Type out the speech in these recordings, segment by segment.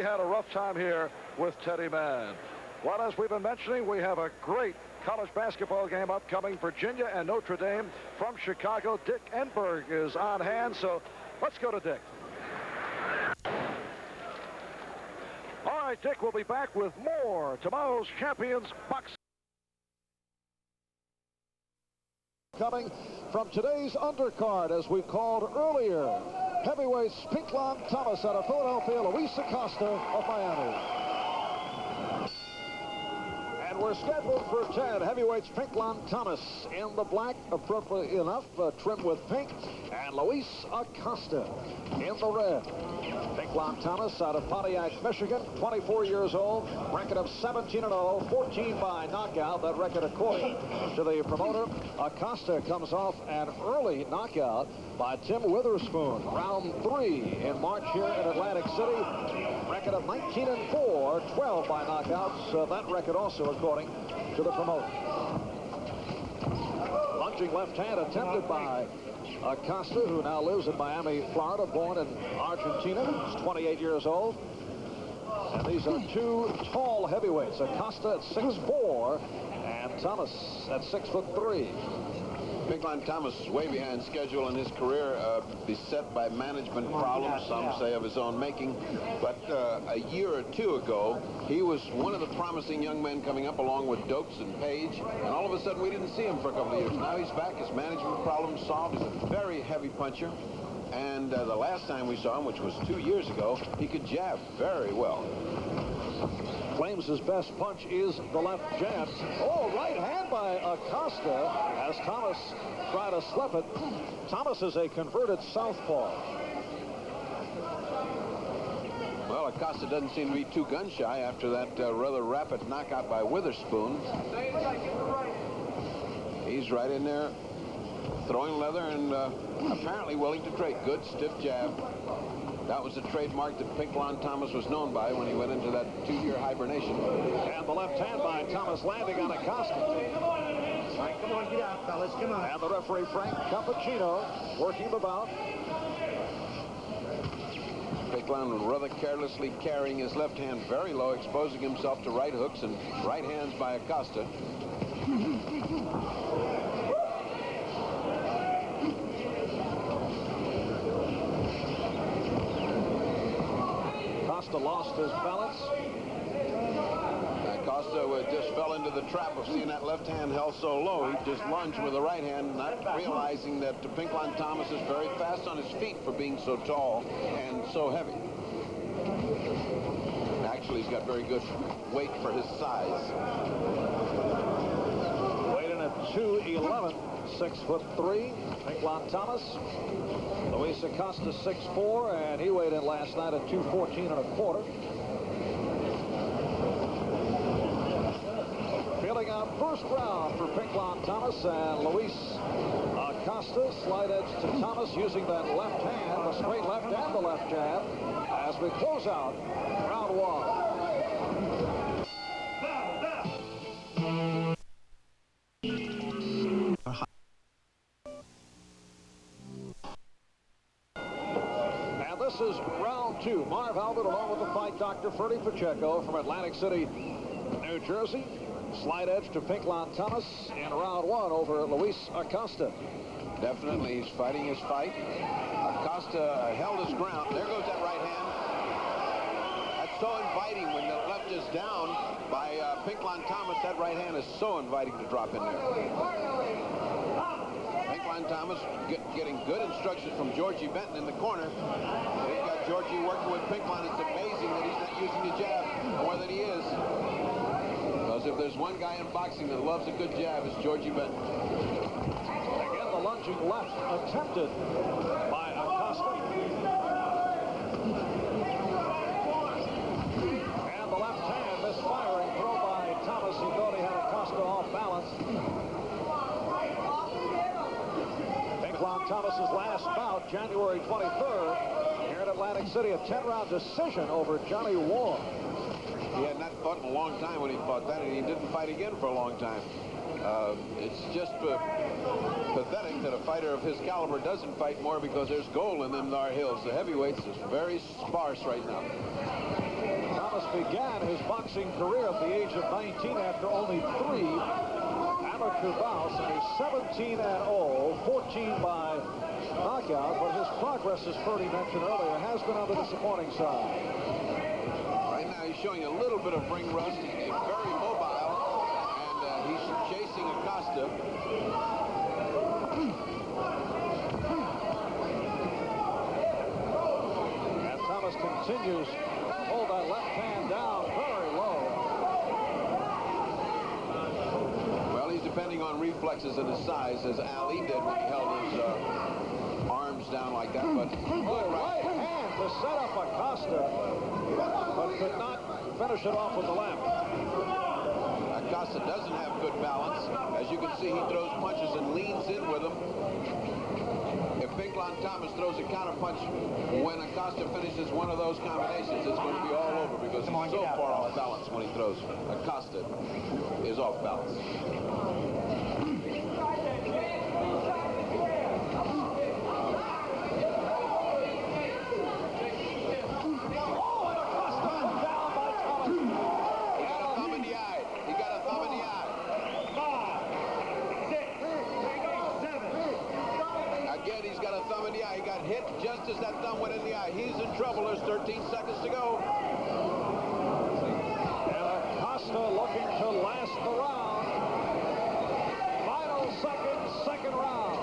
had a rough time here with Teddy Mann. Well, as we've been mentioning, we have a great college basketball game upcoming. Virginia and Notre Dame from Chicago. Dick Enberg is on hand, so let's go to Dick. All right, Dick, we'll be back with more tomorrow's Champions Boxing. Coming from today's undercard, as we called earlier, heavyweights Pinklon Thomas out of Philadelphia, Luis Acosta of Miami. And we're scheduled for 10 heavyweights. Pinklon Thomas in the black, appropriately enough, trimmed with pink, and Luis Acosta in the red. Pinklon Thomas out of Pontiac, Michigan, 24 years old, record of 17-0, 14 by knockout. That record according to the promoter. Acosta comes off an early knockout by Tim Witherspoon, round 3 in March here in Atlantic City. Record of 19-4, 12 by knockouts. That record also according to the promoter. Lunging left hand attempted by Acosta, who now lives in Miami, Florida, born in Argentina. He's 28 years old. And these are two tall heavyweights. Acosta at 6'4", and Thomas at 6'3". Pinklon Thomas is way behind schedule in his career, beset by management problems, some say of his own making. But a year or two ago, he was one of the promising young men coming up along with Dokes and Page. And all of a sudden, we didn't see him for a couple of years. Now he's back. His management problems solved. He's a very heavy puncher. And the last time we saw him, which was 2 years ago, he could jab very well. Claims his best punch is the left jab. Oh, right hand by Acosta as Thomas tried to slip it. Thomas is a converted southpaw. Well, Acosta doesn't seem to be too gun-shy after that rather rapid knockout by Witherspoon. He's right in there throwing leather and apparently willing to trade. Good stiff jab. That was the trademark that Pinklon Thomas was known by when he went into that 2-year hibernation. And the left hand by Thomas landing on Acosta. All right, come on, get out, fellas, come on. And the referee, Frank Cappuccino, working the bout. Pinklon rather carelessly carrying his left hand very low, exposing himself to right hooks and right hands by Acosta. Acosta lost his balance. Acosta just fell into the trap of seeing that left hand held so low. He just lunged with the right hand, not realizing that Pinklon Thomas is very fast on his feet for being so tall and so heavy. Actually, he's got very good weight for his size. Weighed in at 211, 6'3", Pinklon Thomas. Luis Acosta 6'4", and he weighed in last night at 214 1/4. Feeling out first round for Pinklon Thomas, and Luis Acosta slight edge to Thomas using that left hand, the straight left and the left jab, as we close out round 1. This is round 2. Marv Albert along with the fight doctor Ferdy Pacheco from Atlantic City, New Jersey. Slight edge to Pinklon Thomas in round 1 over Luis Acosta. Definitely he's fighting his fight. Acosta held his ground. There goes that right hand. That's so inviting when the left is down by Pinklon Thomas. That right hand is so inviting to drop in there. Pinklon Thomas getting good instructions from Georgie Benton in the corner. They've got Georgie working with Pinklon. It's amazing that he's not using the jab more than he is. Because if there's one guy in boxing that loves a good jab, it's Georgie Benton. Again, the lunging left attempted by Acosta. And the left hand misfiring throw by Thomas. He thought he had Acosta off balance. Pinklon Thomas's last bout, January 23rd, here in Atlantic City, a 10-round decision over Johnny Ward. He had not fought in a long time when he fought that, and he didn't fight again for a long time. It's just pathetic that a fighter of his caliber doesn't fight more because there's gold in them Nar Hills. The heavyweights is very sparse right now. boxing career at the age of 19 after only 3 amateur bouts, and he's 17-0, 14 by knockout, but his progress, as Purdy mentioned earlier, has been on the disappointing side. Right now he's showing a little bit of ring rust. He's very mobile, and he's chasing Acosta. And Thomas continues to hold that left hand down very low. Well, he's depending on reflexes and his size, as Ali did when he held his arms down like that. But good Right hand to set up Acosta, but could not finish it off with the left. Acosta doesn't have good balance. As you can see, he throws punches and leans in with them. If Pinklon Thomas throws a counterpunch when Acosta finishes one of those combinations, it's going to be all over because he's so far off balance when he throws. Acosta is off balance. He got hit just as that thumb went in the eye. He's in trouble. There's 13 seconds to go. And Acosta looking to last the round. Final seconds, second round.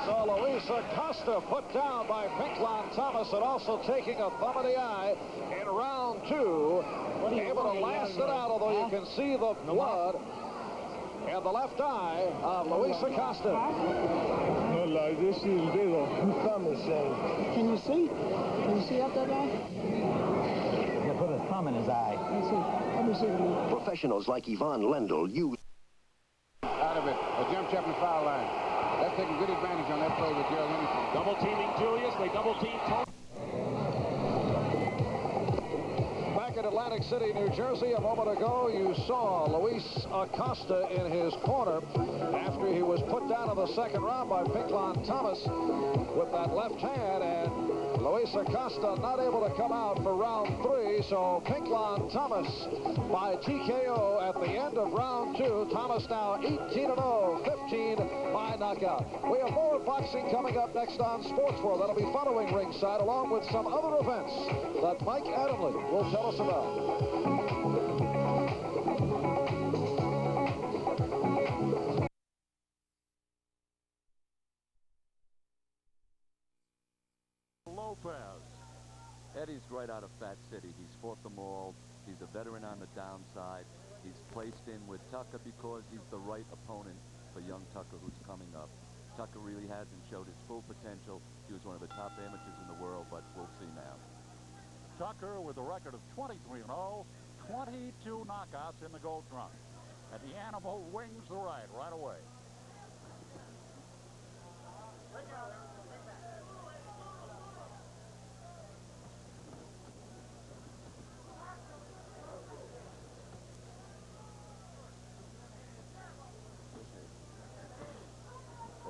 So Luis Acosta put down by Pinklon Thomas, and also taking a thumb in the eye in round 2. Able to last it out, although you can see the blood in the left eye of Luis Acosta. No, like this is dedo. Thumb is saying. Can you see? Can you see up that guy? They put a thumb in his eye. Let me see. Professionals like Yvonne Lendl use Out of it. A jump shot from the foul line. That's taking good advantage on that play with Gerald Henderson. Double teaming Julius. They double team Tony. In Atlantic City, New Jersey, a moment ago, you saw Luis Acosta in his corner after he was put down in the second round by Pinklon Thomas with that left hand, and Luis Acosta not able to come out for round 3, so Pinklon Thomas by TKO at the end of round 2. Thomas now 18-0, 15 by knockout. We have more boxing coming up next on Sports World. That'll be following ringside, along with some other events that Mike Adamle will tell us about. Lopez. Eddie's right out of Fat City. He's fought them all. He's a veteran on the downside. He's placed in with Tucker because he's the right opponent for young Tucker, who's coming up. Tucker really hasn't showed his full potential. He was one of the top amateurs in the world, but we'll see now. Tucker with a record of 23-0, 22 knockouts in the gold trunk. And the animal wings the right away.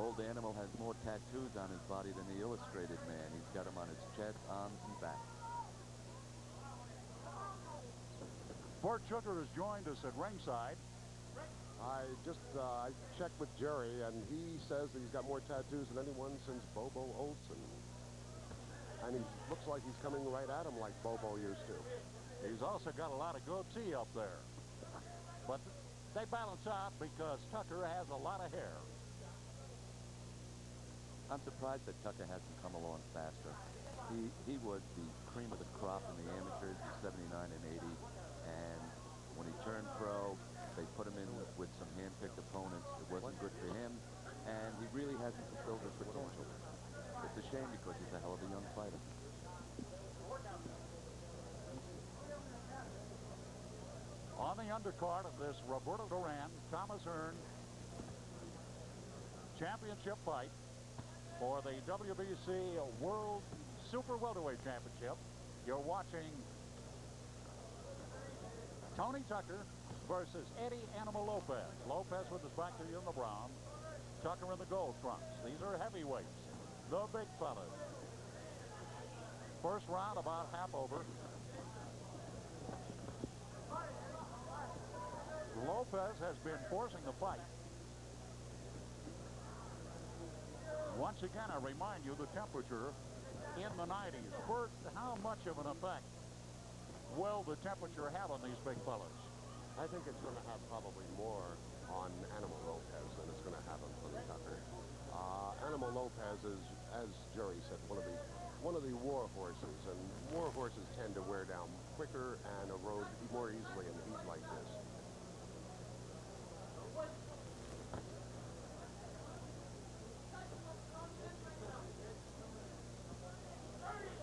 Old Animal has more tattoos on his body than the Illustrated Man. He's got them on his chest, arms, and back. Bert Sugar has joined us at ringside. I checked with Jerry, and he says that he's got more tattoos than anyone since Bobo Olson. And he looks like he's coming right at him like Bobo used to. He's also got a lot of goatee up there. But they balance out because Tucker has a lot of hair. I'm surprised that Tucker hasn't come along faster. He was the cream of the crop in the amateurs in 79 and 80, and when he turned pro, they put him in with some hand-picked opponents. It wasn't good for him, and he really hasn't fulfilled his potential. It's a shame because he's a hell of a young fighter. On the undercard of this Roberto Duran, Thomas Hearn championship fight for the WBC World Super Welterweight Championship, you're watching Tony Tucker versus Eddie Animal Lopez. Lopez with his back to you in the brown, Tucker in the gold trunks. These are heavyweights, the big fellas. First round about half over. Lopez has been forcing the fight. Once again, I remind you the temperature in the 90s. Bert, how much of an effect will the temperature have on these big fellas? I think it's going to have probably more on Animal Lopez than it's going to have on Tony Tucker. Animal Lopez is, as Jerry said, one of the war horses, and war horses tend to wear down quicker and erode more easily in heat like this.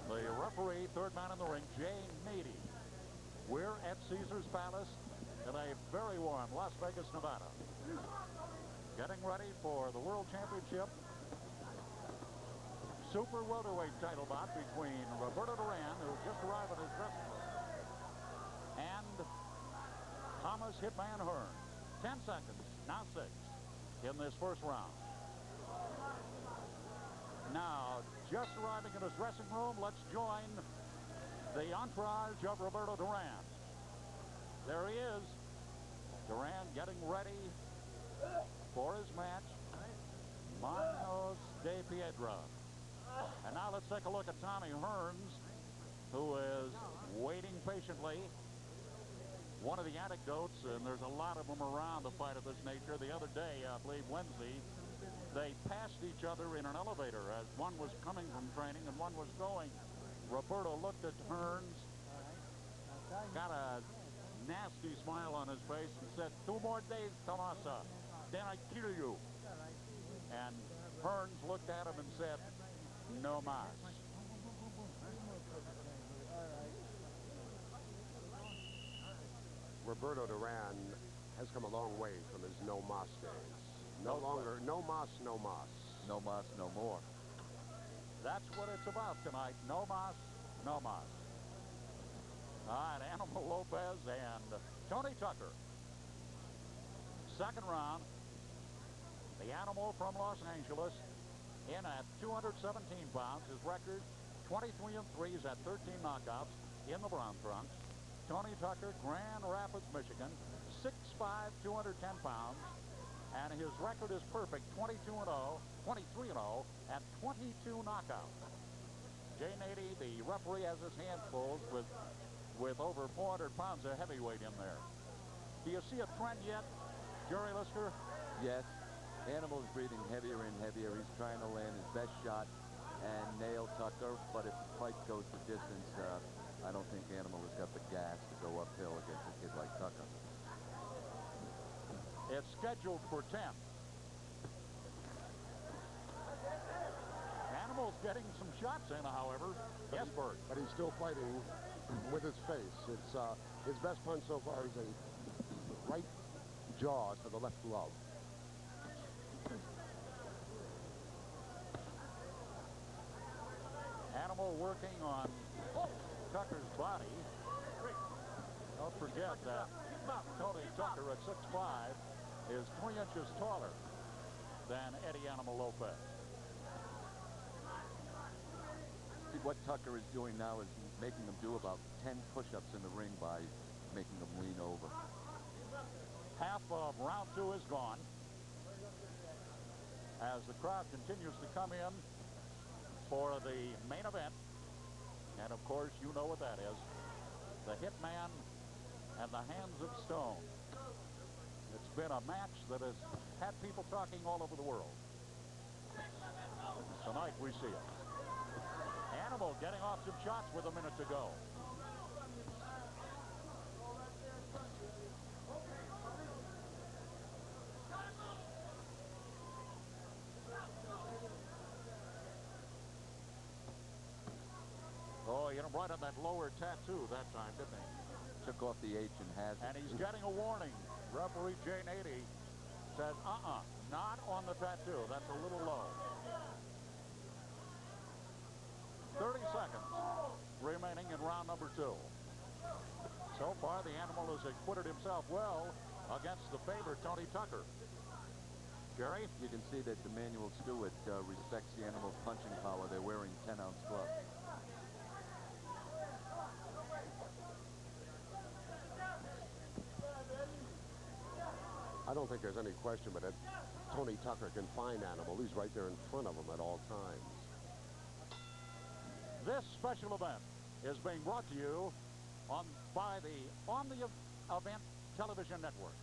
The referee, third man in the ring, Jay Nady. We're at Caesars Palace in a very warm Las Vegas, Nevada. Getting ready for the World Championship Super Welterweight title bout between Roberto Duran, who just arrived at his dressing room, and Thomas Hitman Hearn. 10 seconds, now 6, in this first round. Now, just arriving in his dressing room, let's join the entourage of Roberto Duran. There he is. Duran getting ready for his match. Manos de Piedra. And now let's take a look at Tommy Hearns, who is waiting patiently. One of the anecdotes, and there's a lot of them around the fight of this nature, the other day, I believe Wednesday, they passed each other in an elevator as one was coming from training and one was going. Roberto looked at Hearns, got a nasty smile on his face and said, 2 more days, Tomasa, then I kill you. And Hearns looked at him and said, no mas. Roberto Duran has come a long way from his no mas days. No longer, no mas, no mas. No mas, no more. That's what it's about tonight. No mas, no mas. All right, Animal Lopez and Tony Tucker. Second round. The Animal from Los Angeles in at 217 pounds. His record, 23-3. He's at 13 knockouts in the brown trunks. Tony Tucker, Grand Rapids, Michigan, 6'5", 210 pounds. And his record is perfect, 22-0, 23-0, and 22 knockouts. Jay Nady, the referee, has his hands full with over 400 pounds of heavyweight in there. Do you see a trend yet, Jerry Lisker? Yes. Animal's breathing heavier and heavier. He's trying to land his best shot and nail Tucker, but if the fight goes the distance, I don't think Animal has got the gas to go uphill against a kid like Tucker. It's scheduled for 10. Animal's getting some shots in, however. Yes, Bert. But he's still fighting with his face. It's his best punch so far is a right jaw to the left glove. Animal working on Tucker's body. Don't forget that Tony Tucker at 6'5" is 3 inches taller than Eddie Animal Lopez. See, what Tucker is doing now is making them do about 10 push-ups in the ring by making them lean over. Half of round 2 is gone as the crowd continues to come in for the main event. And of course, you know what that is. The Hitman and the Hands of Stone. It's been a match that has had people talking all over the world. Tonight we see it. Animal getting off some shots with a minute to go. Oh, you know, right on that lower tattoo that time, didn't he? Took off the H and has it. And he's getting a warning. Referee Jay Nady says, not on the tattoo. That's a little low. 30 seconds remaining in round number 2. So far, the Animal has acquitted himself well against the favorite, Tony Tucker. Jerry? You can see that Emmanuel Stewart respects the Animal's punching power. They're wearing 10-ounce gloves. don't think there's any question but that Tony Tucker can find Animal. He's right there in front of him at all times. This special event is being brought to you by the On the Event Television Network.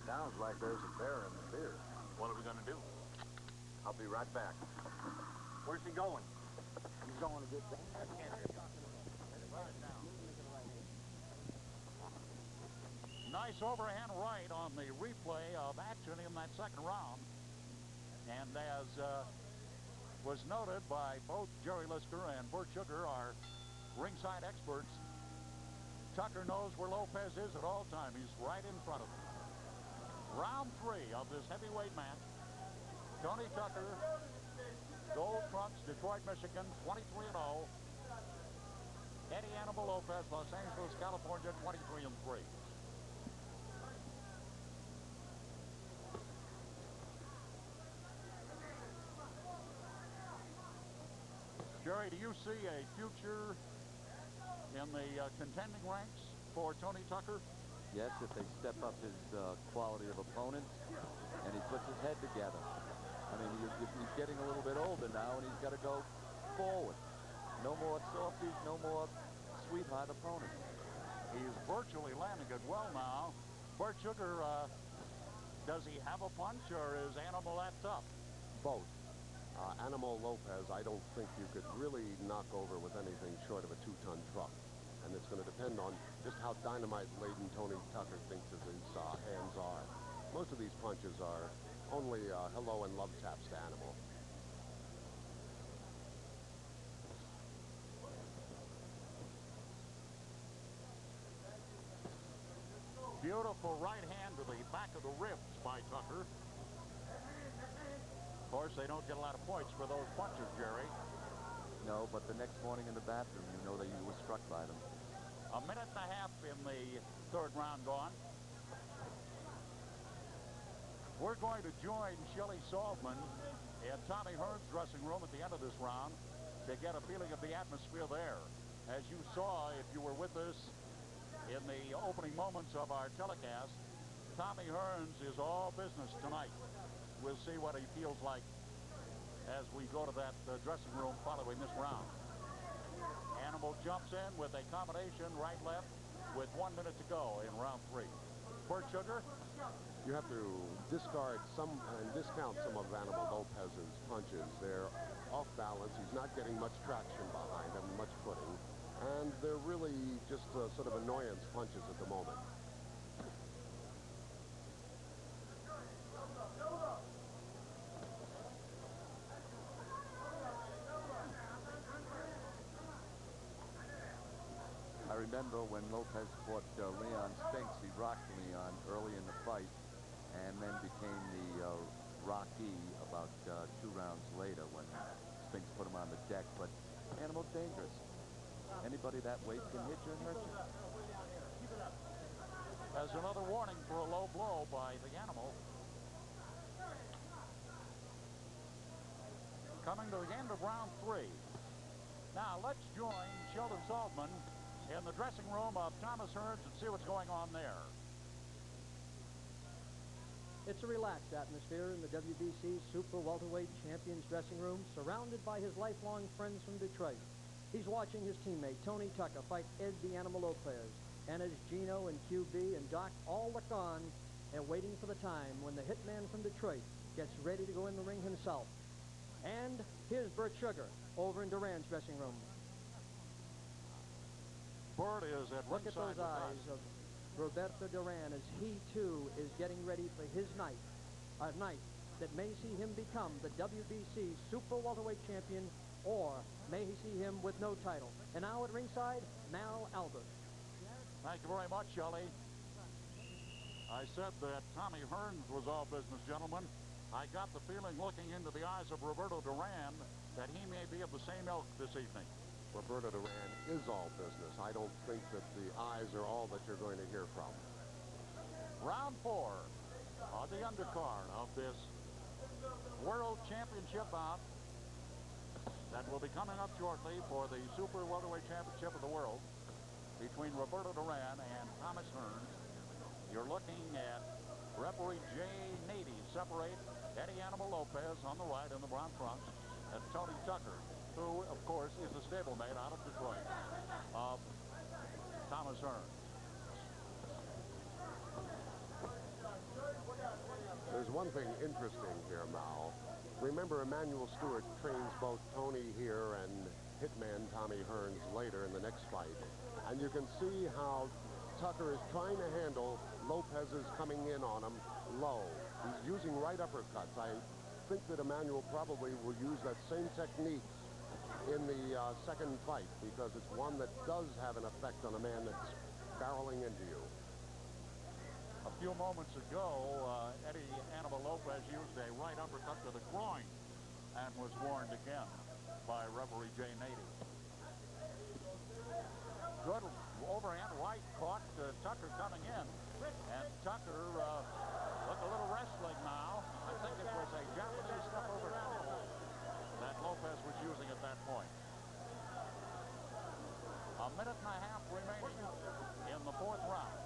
Sounds like there's a bear in the field. What are we going to do? I'll be right back. Where's he going? He's going to get back. Nice overhand right on the replay of action in that second round. And as was noted by both Jerry Lister and Bert Sugar, our ringside experts, Tucker knows where Lopez is at all time. He's right in front of him. Round 3 of this heavyweight match. Tony Tucker, Gold Trunks, Detroit, Michigan, 23-0. Eddie Animal Lopez, Los Angeles, California, 23-3. Jerry, do you see a future in the contending ranks for Tony Tucker? Yes, if they step up his quality of opponents and he puts his head together. I mean, he's getting a little bit older now, and he's got to go forward. No more softies, no more sweetheart opponents. He's virtually landing it well now. Bert Sugar, does he have a punch, or is Animal that tough? Both. Animal Lopez, I don't think you could really knock over with anything short of a 2-ton truck. And it's going to depend on just how dynamite-laden Tony Tucker thinks his hands are. Most of these punches are only hello and love taps to Animal. Beautiful right hand to the back of the ribs by Tucker. Of course, they don't get a lot of points for those punches, Jerry. No, but the next morning in the bathroom, you know that you were struck by them. A minute and a half in the third round gone. We're going to join Shelley Saltman in Tommy Hearn's dressing room at the end of this round to get a feeling of the atmosphere there. As you saw, if you were with us in the opening moments of our telecast, Tommy Hearns is all business tonight. We'll see what he feels like as we go to that dressing room following this round. Animal jumps in with a combination right-left with 1 minute to go in round 3. Bert Sugar? You have to discard some and discount some of Animal Lopez's punches. They're off balance. He's not getting much traction behind him, much footing. And they're really just sort of annoyance punches at the moment. I remember when Lopez fought Leon Spinks, he rocked Leon early in the fight and then became the Rocky about 2 rounds later when Spinks put him on the deck. But Animal's dangerous. Anybody that weight can hit you and hurt you. As another warning for a low blow by the Animal. Coming to the end of round 3. Now let's join Sheldon Saltman in the dressing room of Thomas Hearns and see what's going on there. It's a relaxed atmosphere in the WBC Super Welterweight Champions dressing room, surrounded by his lifelong friends from Detroit. He's watching his teammate, Tony Tucker, fight Ed the Animal Lopez. And as Gino and QB and Doc all look on and waiting for the time when the hitman from Detroit gets ready to go in the ring himself. And here's Bert Sugar over in Duran's dressing room. Bert is at Look at those eyes of Roberto Duran as he, too, is getting ready for his night. A night that may see him become the WBC Super Welterweight Champion, or may he see him with no title. And now at ringside, Mal Albert. Thank you very much, Shelley. I said that Tommy Hearns was all business, gentlemen. I got the feeling, looking into the eyes of Roberto Duran, that he may be of the same ilk this evening. Roberto Duran is all business. I don't think that the eyes are all that you're going to hear from. Round 4 on the undercard of this World Championship bout that will be coming up shortly for the Super Welterweight Championship of the World. between Roberto Duran and Thomas Hearns. You're looking at referee Jay Nady separate Eddie Animal Lopez on the right in the brown trunks and Tony Tucker, who, of course, is a stablemate out of Detroit of Thomas Hearns. There's one thing interesting here, Mal. Remember, Emmanuel Stewart trains both Tony here and Hitman Tommy Hearns later in the next fight. And you can see how Tucker is trying to handle Lopez's coming in on him low. He's using right uppercuts. I think that Emmanuel probably will use that same technique in the second fight, because it's one that does have an effect on a man that's barreling into you. A few moments ago, Eddie Animal Lopez used a right uppercut to the groin and was warned again by referee Jay Nady. Good overhand right caught Tucker coming in, and Tucker looked a little wrestling now. I think it was a Japanese step over toe that Lopez was using at that point. A minute and a half remaining in the fourth round.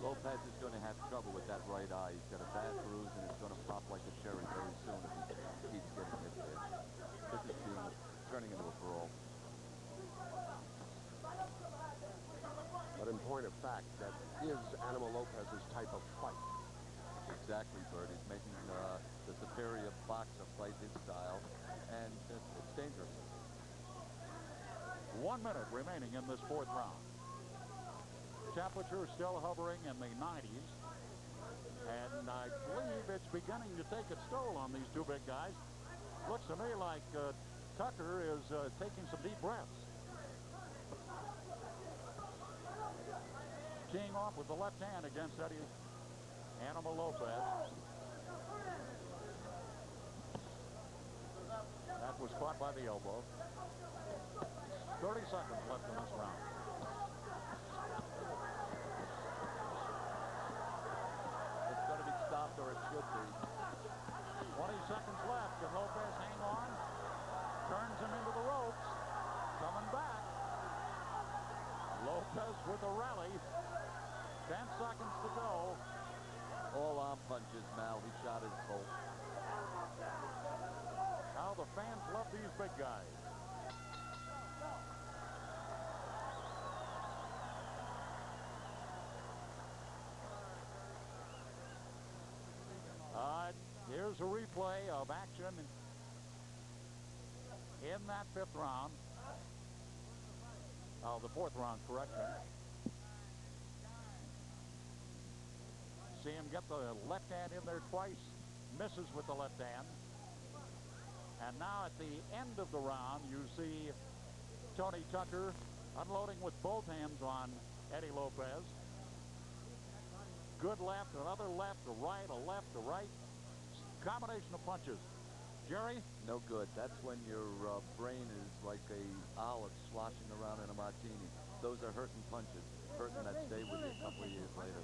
Lopez is going to have trouble with that right eye. He's got a bad bruise, and it's going to pop like a cherry very soon if he keeps getting hit there. This is turning into a brawl. But in point of fact, that is Animal Lopez's type of fight. Exactly, Bert. He's making the superior boxer fight his style, and it's dangerous. 1 minute remaining in this fourth round. Temperature still hovering in the 90s, and I believe it's beginning to take its toll on these two big guys. Looks to me like Tucker is taking some deep breaths. Teeing off with the left hand against Eddie Animal Lopez. That was caught by the elbow. 30 seconds left in this round. It's going to be stopped, or it should be. 20 seconds left. Can Lopez hang on? Turns him into the ropes. Coming back. Lopez with a rally. 10 seconds to go. All arm punches, Mal. He shot his bolt. How the fans love these big guys. Here's a replay of action in that fifth round. Oh, the fourth round, correction. See him get the left hand in there twice, misses with the left hand. And now at the end of the round, you see Tony Tucker unloading with both hands on Eddie Lopez. Good left, another left, a right, a left, a right. Combination of punches. Jerry? No good. That's when your brain is like a olive sloshing around in a martini. Those are hurting punches, hurting that stay with you a couple of years later.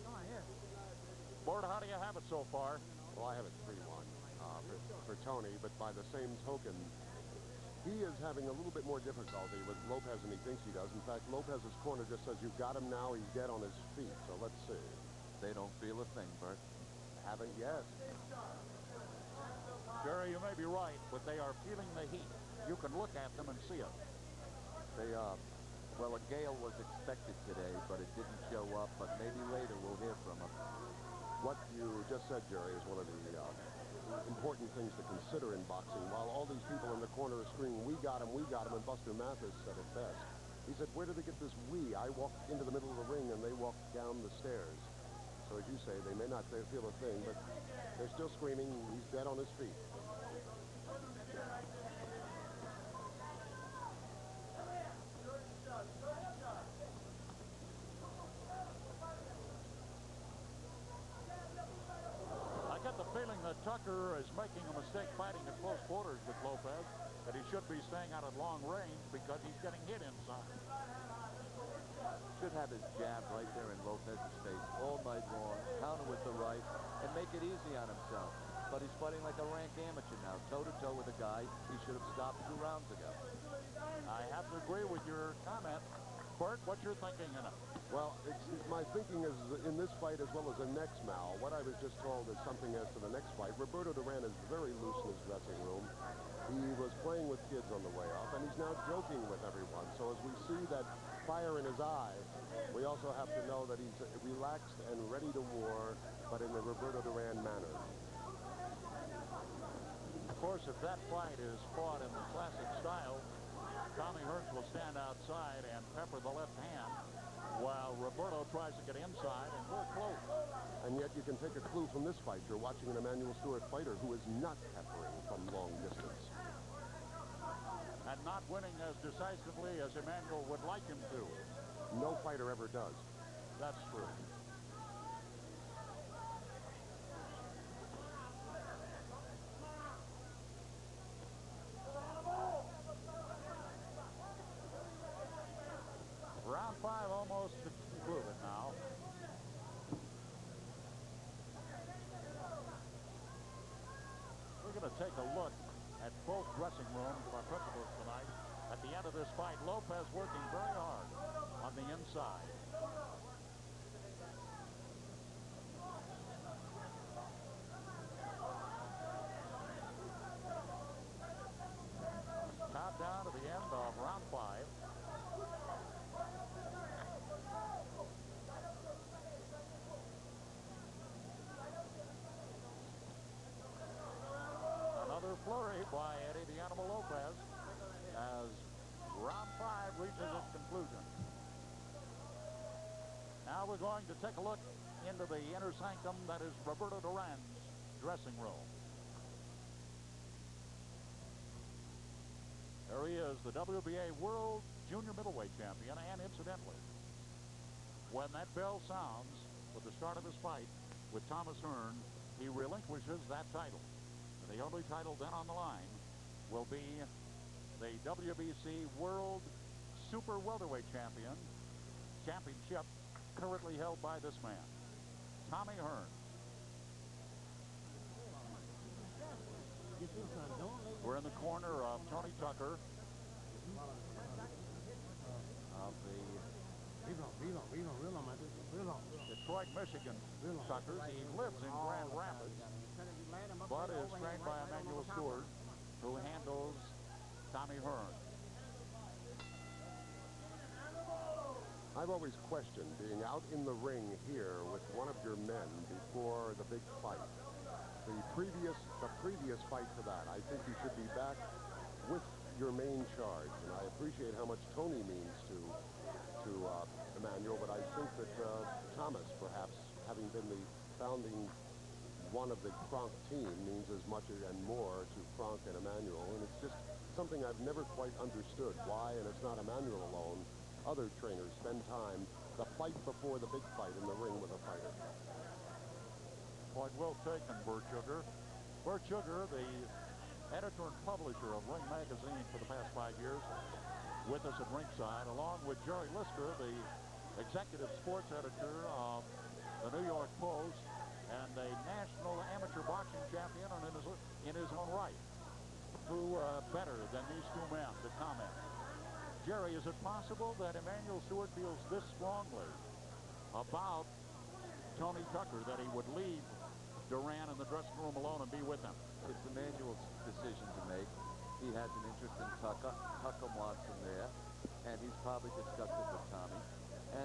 Bort, how do you have it so far? Well, I have it 3-1 for Tony, but by the same token, he is having a little bit more difficulty with Lopez than he thinks he does. In fact, Lopez's corner just says, "You've got him now. He's dead on his feet." So let's see. They don't feel a thing, Bert. Haven't yet. Jerry, you may be right, but they are feeling the heat. You can look at them and see it. They are. Well, a gale was expected today, but it didn't show up. But maybe later we'll hear from them. What you just said, Jerry, is one of the important things to consider in boxing. While all these people in the corner are screaming, we got him, and Buster Mathis said it best. He said, where did they get this we? I walked into the middle of the ring, and they walked down the stairs. So as you say, they may not feel a thing, but they're still screaming, he's dead on his feet. I get the feeling that Tucker is making a mistake fighting at close quarters with Lopez, that he should be staying out at long range because he's getting hit inside. Should have his jab right there in Lopez's face all night long, counter with the right, and make it easy on himself. but he's fighting like a rank amateur now, toe-to-toe with a guy he should have stopped 2 rounds ago. I have to agree with your comment. Bert, what's your thinking in it? Well, my thinking is in this fight as well as the next, Mal. What I was just told is something as to the next fight. Roberto Duran is very loose in his dressing room. He was playing with kids on the way up, and he's now joking with everyone. So as we see that fire in his eye, we also have to know that he's relaxed and ready to war, but in the Roberto Duran manner. Of course, if that fight is fought in the classic style, Tommy Hearns will stand outside and pepper the left hand while Roberto tries to get inside and work close. And yet you can take a clue from this fight. You're watching an Emmanuel Stewart fighter who is not peppering from long distance. And not winning as decisively as Emmanuel would like him to. No fighter ever does. That's true. Round 5 almost concluded now. We're going to take a look at both dressing rooms of our principals tonight. At the end of this fight, Lopez working very hard on the inside. Countdown to the end of round 5. Another flurry by Eddie the Animal Lopez as round 5 reaches its conclusion. Now we're going to take a look into the inner sanctum that is Roberto Duran's dressing room. There he is, the WBA World Junior Middleweight Champion, and incidentally, when that bell sounds with the start of his fight with Thomas Hearn, he relinquishes that title. The only title then on the line will be the WBC World Super Welterweight Championship currently held by this man, Tommy Hearn. We're in the corner of Tony Tucker of the Detroit, Michigan Tuckers. He lives in Grand Rapids, but is trained by Emmanuel Stewart, who handles Tommy Hearn. I've always questioned being out in the ring here with one of your men before the big fight. The previous fight to that, I think you should be back with your main charge. And I appreciate how much Tony means to Emmanuel, but I think that Thomas, perhaps, having been the founding one of the Kronk team, means as much and more to Kronk and Emmanuel. And it's just something I've never quite understood why, and it's not Emmanuel alone. Other trainers spend time the fight before the big fight in the ring with a fighter. Point well taken, Bert Sugar. Bert Sugar, the editor and publisher of Ring Magazine for the past 5 years, with us at ringside, along with Jerry Lister, the executive sports editor of the New York Post and a national amateur boxing champion in his own right. Who better than these two men to comment? Jerry, is it possible that Emmanuel Stewart feels this strongly about Tony Tucker that he would leave Duran in the dressing room alone and be with him? It's Emmanuel's decision to make. He has an interest in Tucker. Tucker wants him there, and he's probably discussed it with Tommy.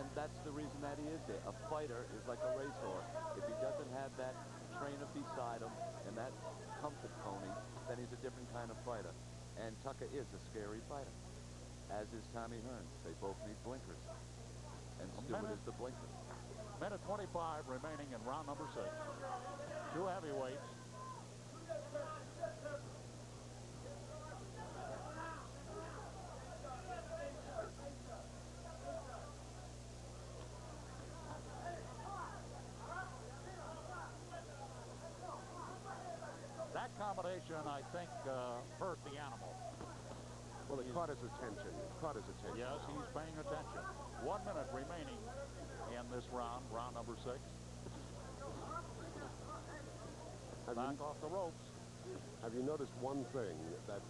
And that's the reason that he is there. A fighter is like a racehorse. If he doesn't have that trainer beside him and that comfort pony, then he's a different kind of fighter. And Tucker is a scary fighter, as is Tommy Hearn. They both need blinkers. And Stewart is the blinker. Minute 25 remaining in round number 6. Two heavyweights. That combination, I think, hurt the animal. Well, it caught his attention. Yes, he's paying attention. 1 minute remaining in this round, round number 6. Back off the ropes. Have you noticed one thing? That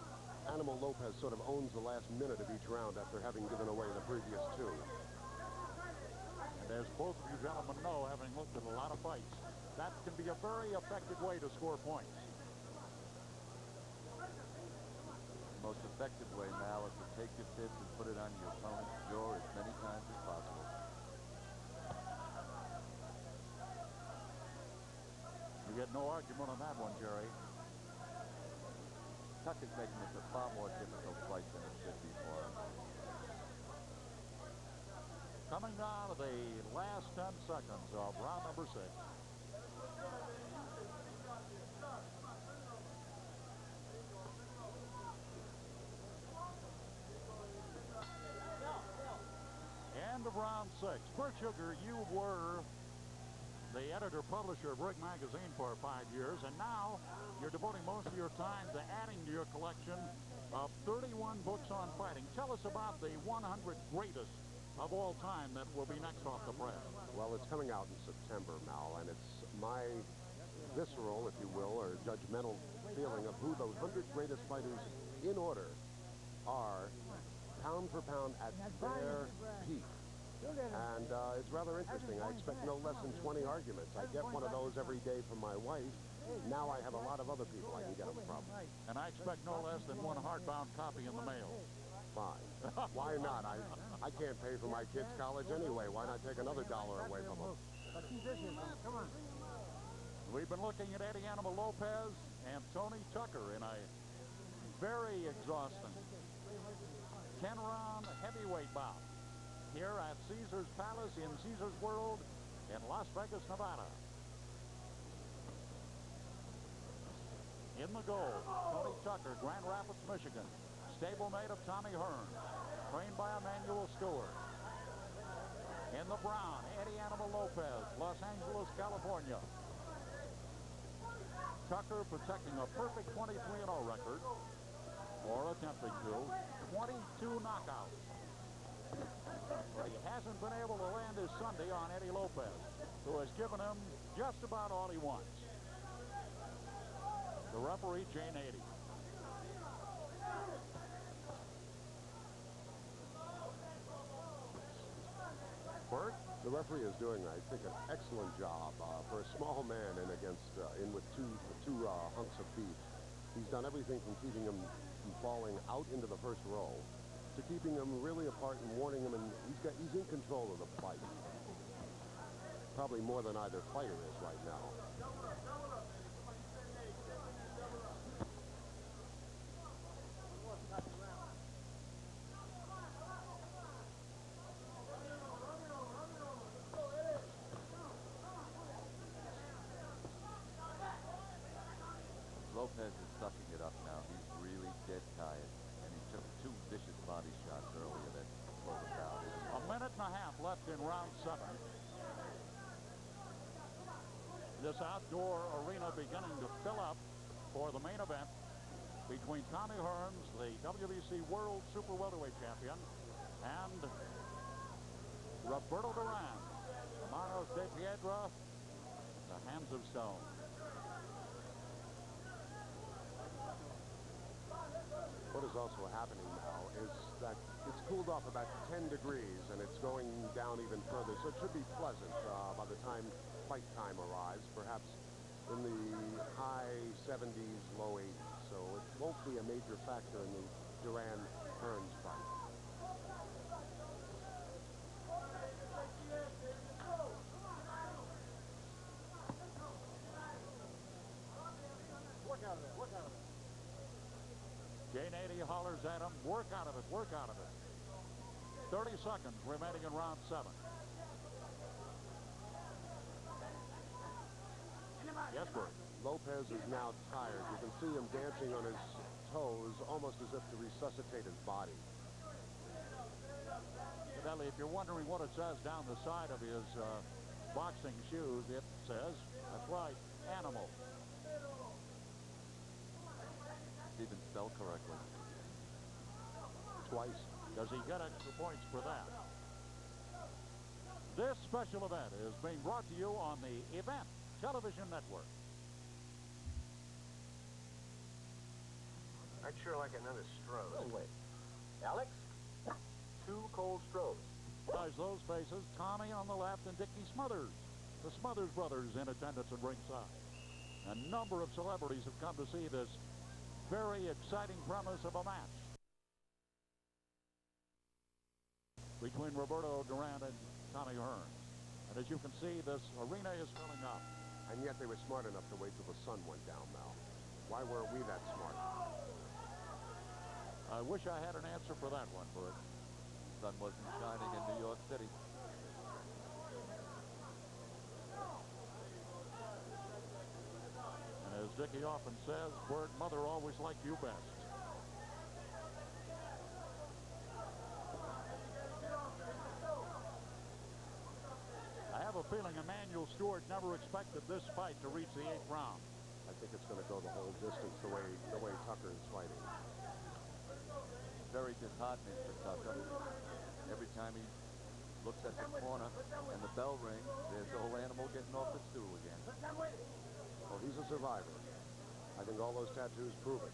Animal Lopez sort of owns the last minute of each round after having given away the previous two. And as both of you gentlemen know, having looked at a lot of fights, that can be a very effective way to score points. The most effective way, Mal, is to take your fist and put it on your opponent's jaw as many times as possible. You get no argument on that one, Jerry. Tucker's making this a far more difficult fight than it should be for him. Coming down to the last 10 seconds of round number 6. End of round 6. Bert Sugar, you were the editor-publisher of Ring Magazine for 5 years, and now you're devoting most of your time to adding to your collection of 31 books on fighting. Tell us about the 100 greatest of all time that will be next off the press. Well, it's coming out in September, Mal, and it's my visceral, if you will, or judgmental feeling of who those 100 greatest fighters in order are, pound for pound, at their peak. And it's rather interesting. I expect no less than 20 arguments. I get one of those every day from my wife. Now I have a lot of other people I can get them from. And I expect no less than one hardbound copy in the mail. Fine. Why not? I can't pay for my kids' college anyway. Why not take another $1 away from them? Come on. We've been looking at Eddie Animal Lopez and Tony Tucker in a very exhausting 10-round heavyweight bout here at Caesars Palace in Caesars World in Las Vegas, Nevada. In the gold, Tony Tucker, Grand Rapids, Michigan. Stablemate of Tommy Hearn, trained by Emmanuel Stewart. In the brown, Eddie Animal Lopez, Los Angeles, California. Tucker protecting a perfect 23-0 record, or attempting to, 22 knockouts. He hasn't been able to land his Sunday on Eddie Lopez, who has given him just about all he wants. The referee, Jane 80. Bert? The referee is doing, I think, an excellent job for a small man and in with two hunks of beef. He's done everything from keeping him from falling out into the first row to keeping him really apart and warning him, and he's in control of the fight. Probably more than either fighter is right now. Lopez is sucking it up now. He's really dead tired, and he took 2 vicious body shots earlier that slowed him down. A minute and a half left in round 7. This outdoor arena beginning to fill up for the main event between Tommy Hearns, the WBC World Super Welterweight Champion, and Roberto Duran, Manos de Piedra, the Hands of Stone. What is also happening now is that it's cooled off about 10 degrees, and it's going down even further, so it should be pleasant by the time fight time arrives, perhaps in the high 70s, low 80s. So it won't be a major factor in the Duran-Hearns fight. Work out of it. Work out of it. Jane 80 hollers at him, work out of it, work out of it. 30 seconds remaining in round 7. Yes, Bert. Lopez is now tired. You can see him dancing on his toes, almost as if to resuscitate his body. Fidelli, if you're wondering what it says down the side of his boxing shoes, it says, that's right, Animal. Even spelled correctly. Twice. Does he get extra points for that? This special event is being brought to you on the Event Television Network. sure like another Strohs. Oh, wait. Alex? 2 cold Strohs. Guys, those faces, Tommy on the left and Dickie Smothers. The Smothers brothers in attendance at ringside. A number of celebrities have come to see this very exciting premise of a match between Roberto Duran and Tommy Hearns. And as you can see, this arena is filling up. And yet they were smart enough to wait till the sun went down, Mel. Why weren't we that smart? I wish I had an answer for that one, Bert. The sun wasn't shining in New York City. And as Dickie often says, Bert, Mother always liked you best. I have a feeling Emmanuel Stewart never expected this fight to reach the 8th round. I think it's going to go the whole distance the way Tucker is fighting. Very disheartening for Tucker. Every time he looks at the corner and the bell rings, there's the whole animal getting off the stool again. Well, he's a survivor. I think all those tattoos prove it.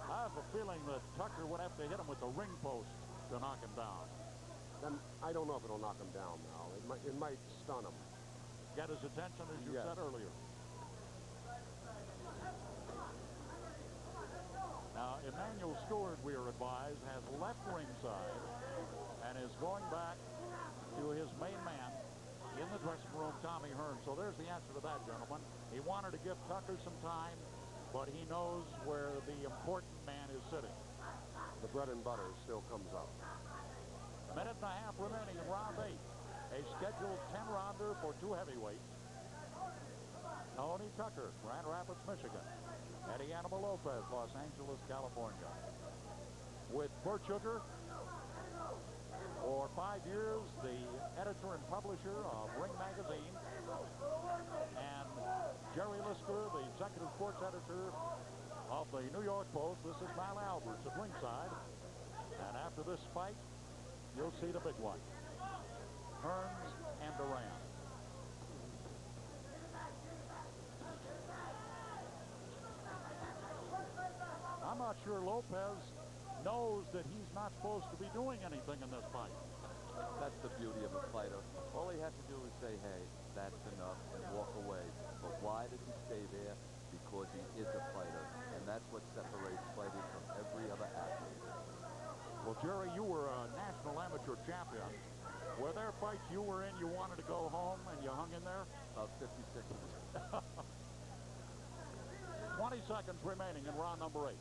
I have a feeling that Tucker would have to hit him with the ring post to knock him down. Then I don't know if it'll knock him down, Mal. It might stun him. Get his attention, as you said earlier. Now, Emmanuel Stewart, we are advised, has left ringside and is going back to his main man in the dressing room, Tommy Hearns. So there's the answer to that, gentlemen. He wanted to give Tucker some time, but he knows where the important man is sitting. The bread and butter still comes up. A minute and a half remaining in round 8. A scheduled 10-rounder for 2 heavyweights. Tony Tucker, Grand Rapids, Michigan. Eddie Animal Lopez, Los Angeles, California. With Bert Sugar, for 5 years, the editor and publisher of Ring Magazine. And Jerry Lister, the executive sports editor of the New York Post. This is Mal Alberts at ringside. And after this fight, you'll see the big one. Hearns and Duran. I'm not sure Lopez knows that he's not supposed to be doing anything in this fight. That's the beauty of a fighter. All he has to do is say, hey, that's enough, and walk away. But why does he stay there? Because he is a fighter. And that's what separates fighting from every other athlete. Well, Jerry, you were a national amateur champion. Were there fights you were in, you wanted to go home, and you hung in there? About 56 minutes. 20 seconds remaining in round number 8.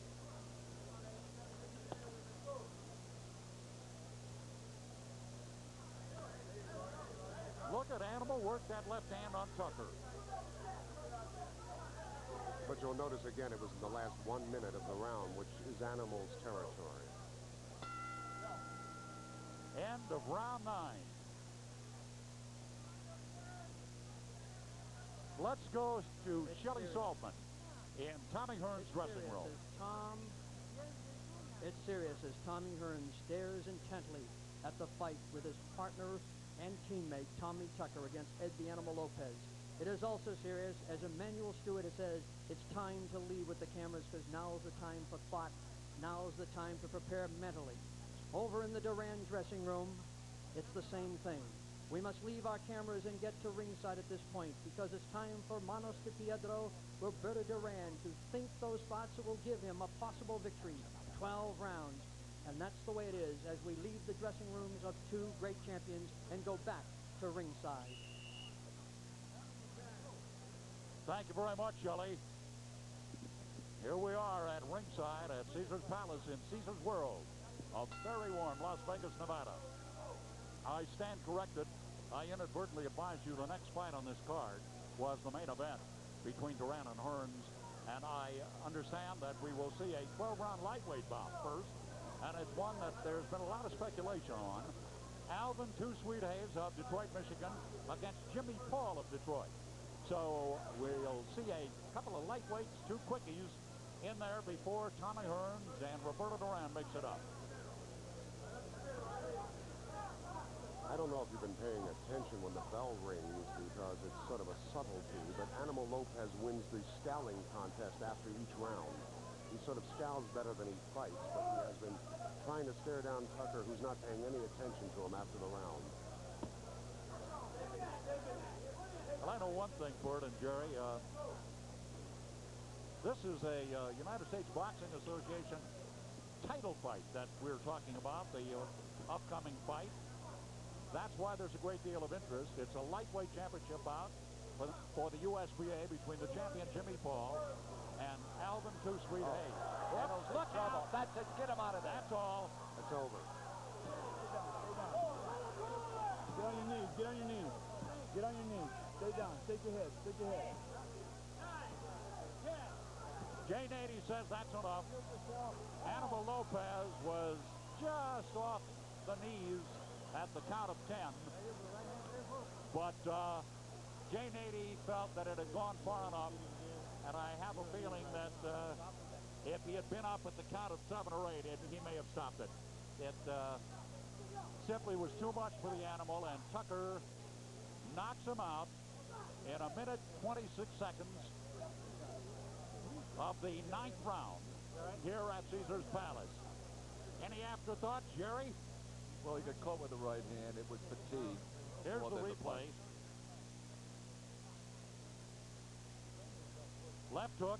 Look at Animal work that left hand on Tucker. But you'll notice again, it was in the last 1 minute of the round, which is Animal's territory. End of round 9. Let's go to Shelley Saltman in Tommy Hearns' dressing room. It's serious as Tommy Hearns stares intently at the fight with his partner and teammate Tommy Tucker against Ed the Animal Lopez. It is also serious as Emmanuel Stewart says it's time to leave with the cameras because now's the time for thought. Now's the time to prepare mentally. Over in the Duran dressing room, it's the same thing. We must leave our cameras and get to ringside at this point because it's time for Manos de Piedro, Roberto Duran, to think those thoughts that will give him a possible victory. 12 rounds. And that's the way it is as we leave the dressing rooms of 2 great champions and go back to ringside. Thank you very much, Shelley. Here we are at ringside at Caesar's Palace in Caesar's World of very warm Las Vegas, Nevada. I stand corrected. I inadvertently advised you the next fight on this card was the main event between Duran and Hearns. And I understand that we will see a 12-round lightweight bout first. And it's one that there's been a lot of speculation on. Alvin Too Sweet Hayes of Detroit, Michigan against Jimmy Paul of Detroit. So we'll see a couple of lightweights, 2 quickies in there before Tommy Hearns and Roberto Duran mix it up. I don't know if if you've been paying attention when the bell rings because it's sort of a subtlety, but Animal Lopez wins the scowling contest after each round. He sort of scowls better than he fights, but he has been trying to stare down Tucker, who's not paying any attention to him after the round. Well, I know one thing, Bert and Jerry. This is a United States Boxing Association title fight that we're talking about, the upcoming fight. That's why there's a great deal of interest. It's a lightweight championship bout for the USBA between the champion Jimmy Paul and Alvin 2 Street Hayes. Look out! That's it. Get him out of there. That's all. It's over. Get on your knees. Get on your knees. Get on your knees. Stay down. Shake your head. Shake your head. Jay Nady says that's enough. Animal Lopez was just off the knees at the count of 10. But Jay Nady felt that it had gone far enough, and I have a feeling that if he had been up at the count of 7 or 8, he may have stopped it. It simply was too much for the animal, and Tucker knocks him out in 1:26 of the 9th round here at Caesar's Palace. Any afterthoughts, Jerry? Well, he got caught with the right hand. It was fatigue. Here's the replay. Left hook.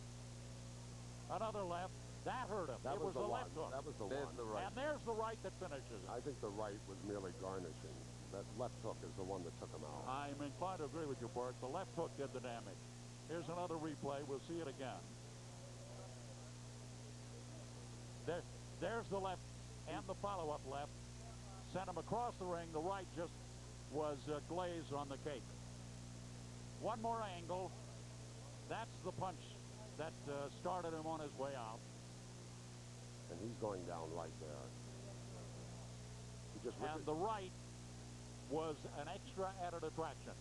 Another left. That hurt him. It was the left hook. That was the There's one. the right. And there's the right that finishes it. I think the right was merely garnishing. That left hook is the one that took him out. I'm inclined to agree with you, Bert. The left hook did the damage. Here's another replay. We'll see it again. There's the left and the follow-up left. Sent him across the ring. The right just was glazed on the cake. One more angle. That's the punch that started him on his way out. And he's going down right there. He just and the right was an extra added attraction.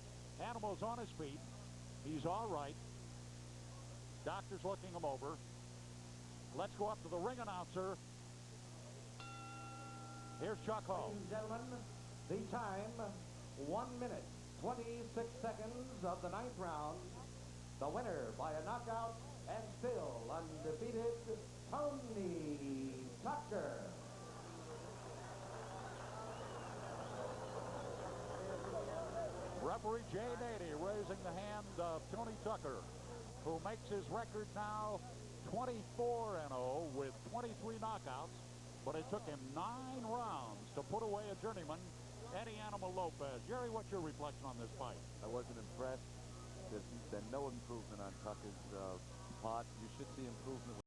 Animal's on his feet. He's all right. Doctor's looking him over. Let's go up to the ring announcer. Here's Chuck Hull. Ladies and gentlemen, the time, 1 minute, 26 seconds of the 9th round. The winner by a knockout and still undefeated, Tony Tucker. Referee Jay Nady raising the hand of Tony Tucker, who makes his record now 24-0 with 23 knockouts, but it took him 9 rounds to put away a journeyman, Eddie Animal Lopez. Jerry, what's your reflection on this fight? I wasn't impressed. There's no improvement on Tucker's part. You should see improvement